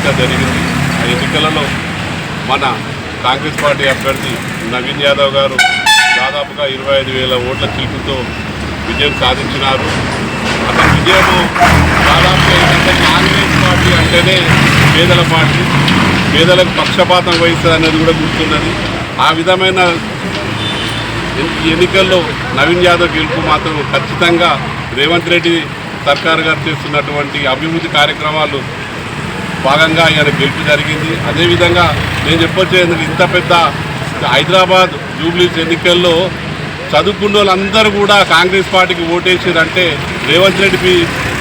నిర్వహించడం జరిగింది. ఆ ఎన్నికలలో మన కాంగ్రెస్ పార్టీ అభ్యర్థి నవీన్ యాదవ్ గారు దాదాపుగా 25,000 ఓట్ల చిలుకుతో విజయం సాధించినారు. అతని విజయము దాదాపుగా ఏంటంటే కాంగ్రెస్ పార్టీ అంటేనే పేదల పార్టీ, పేదలకు పక్షపాతం వహిస్తుంది అనేది కూడా గుర్తున్నది. ఆ విధమైన ఎన్నికల్లో నవీన్ యాదవ్ గెలుపు మాత్రం ఖచ్చితంగా రేవంత్ రెడ్డి సర్కార్ గారు చేస్తున్నటువంటి అభివృద్ధి కార్యక్రమాలు భాగంగా ఆయన గెలుపు జరిగింది. అదేవిధంగా నేను చెప్పొచ్చేందుకు ఇంత పెద్ద హైదరాబాద్ జూబ్లీస్ ఎన్నికల్లో చదువుకున్న వాళ్ళందరూ కూడా కాంగ్రెస్ పార్టీకి ఓటేసారంటే రేవంత్ రెడ్డి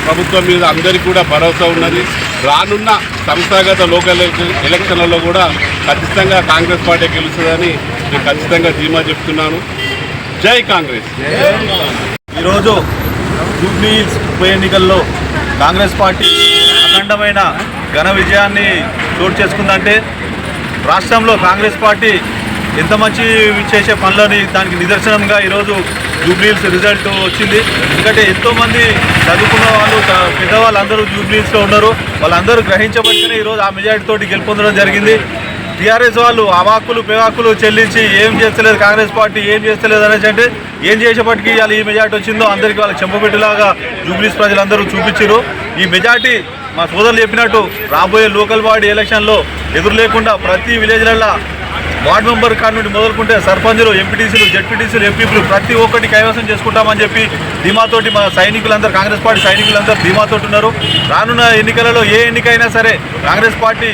ప్రభుత్వం మీద అందరికీ కూడా భరోసా ఉన్నది. రానున్న సంస్థాగత లోకల్ ఎలక్షన్లలో కూడా ఖచ్చితంగా కాంగ్రెస్ పార్టీ గెలుస్తుందని నేను ఖచ్చితంగా ధీమా చెప్తున్నాను. జై కాంగ్రెస్. ఈరోజు జూబ్లీహిల్స్ ఉప ఎన్నికల్లో కాంగ్రెస్ పార్టీ అఖండమైన ఘన విజయాన్ని చోటు చేసుకుందంటే రాష్ట్రంలో కాంగ్రెస్ పార్టీ ఎంత మంచి చేసే పనులని దానికి నిదర్శనంగా ఈరోజు జూబ్లీహిల్స్ రిజల్ట్ వచ్చింది. ఎందుకంటే ఎంతోమంది చదువుకున్న వాళ్ళు పెద్దవాళ్ళందరూ జూబ్లీహిల్స్లో ఉన్నారు. వాళ్ళందరూ గ్రహించబట్టినే ఈరోజు ఆ మెజారిటీతోటి గెలుపొందడం జరిగింది. టీఆర్ఎస్ వాళ్ళు అవాక్కులు పెవాక్కులు చెల్లించి ఏం చేస్తలేదు కాంగ్రెస్ పార్టీ ఏం చేస్తలేదు అనేసి అంటే ఏం చేసేపటికి వాళ్ళు ఈ మెజార్టీ వచ్చిందో అందరికీ వాళ్ళకి చెంపపెట్టేలాగా జూబ్లీహిల్స్ ప్రజలందరూ చూపించారు. ఈ మెజార్టీ మా సోదరులు చెప్పినట్టు రాబోయే లోకల్ బాడీ ఎలక్షన్లో ఎదురు లేకుండా ప్రతి విలేజ్లలో వార్డు మెంబర్ కాడి నుండి మొదలుకుంటే సర్పంచులు, ఎంపీటీసీలు, జెడ్పీటీసీలు, ఎంపీలు ప్రతి ఒక్కటి కైవసం చేసుకుంటామని చెప్పి ధీమాతోటి మా సైనికులందరూ కాంగ్రెస్ పార్టీ సైనికులందరూ ధీమాతోటి ఉన్నారు. రానున్న ఎన్నికలలో ఏ ఎన్నికైనా సరే కాంగ్రెస్ పార్టీ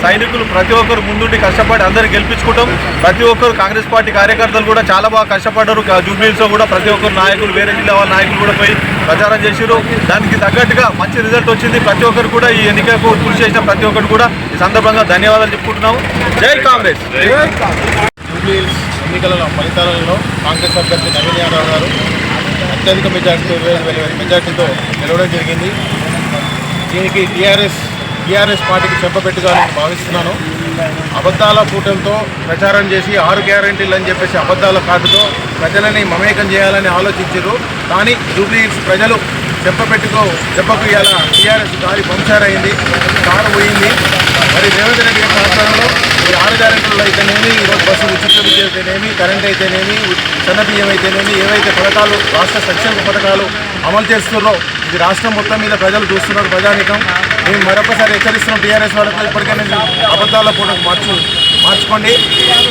సైనికులు ప్రతి ఒక్కరు ముందుండి కష్టపడి అందరినీ గెలిపించుకుంటాం. ప్రతి ఒక్కరు కాంగ్రెస్ పార్టీ కార్యకర్తలు కూడా చాలా బాగా కష్టపడ్డారు. జూబ్లీహిల్స్లో కూడా ప్రతి ఒక్కరు నాయకులు, వేరే జిల్లా వాళ్ళ నాయకులు కూడా పోయి ప్రచారం చేశారు. దానికి తగ్గట్టుగా మంచి రిజల్ట్ వచ్చింది. ప్రతి ఒక్కరు కూడా ఈ ఎన్నికకు కృషి చేసిన ప్రతి ఒక్కరు కూడా ఈ సందర్భంగా ధన్యవాదాలు చెప్పుకుంటున్నాము. జై కాంగ్రెస్. జూబ్లీహిల్స్ ఎన్నికల ఫలితాలలో కాంగ్రెస్ అభ్యర్థి నవీన్ యాదవ్ గారు అత్యధిక మెజార్టీతో 25,000 మెజార్టీతో గెలవడం జరిగింది. దీనికి టీఆర్ఎస్ పార్టీకి చెప్పబెట్టుగా నేను భావిస్తున్నాను. అబద్ధాల కూటమితో ప్రచారం చేసి 6 గ్యారెంటీలు అని చెప్పేసి అబద్ధాల కార్డుతో ప్రజలని మమేకం చేయాలని ఆలోచించారు. కానీ జూబ్లీహిల్స్ ప్రజలు చెప్పకు ఇవాళ టీఆర్ఎస్ గాలి పంచారైంది, కారు పోయింది. మరి రేవంత్ రెడ్డి గారి ఆధ్వర్యంలో ఈ 6 గ్యారెంటీలు అయితేనేమి, ఈరోజు బస్సు ఉచిత విద్య అయితేనేమి, కరెంట్ అయితేనేమి, సన్నబియ్యం అయితేనేమి, ఏవైతే పథకాలు రాష్ట్ర సంక్షేమ పథకాలు అమలు చేస్తున్నారో ఇది రాష్ట్రం మొత్తం మీద ప్రజలు చూస్తున్నారు. ప్రజానీకం మేము మరొకసారి హెచ్చరిస్తున్నాం టీఆర్ఎస్ వాళ్ళకు, ఇప్పటికైనా అబద్ధాల కూడా మార్చుకోండి.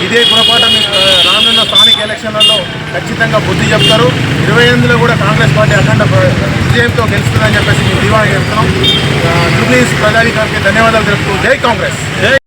ఇదే పొరపాటు రానున్న స్థానిక ఎలక్షన్లలో ఖచ్చితంగా బుద్ధి చెప్తారు. 28లో కూడా కాంగ్రెస్ పార్టీ అఖండ విజయంతో గెలుస్తుందని చెప్పేసి మేము ధీమా చెప్తున్నాం. జూబ్లీహిల్స్ ప్రజానీకానికి ధన్యవాదాలు తెలుపుతూ జై కాంగ్రెస్.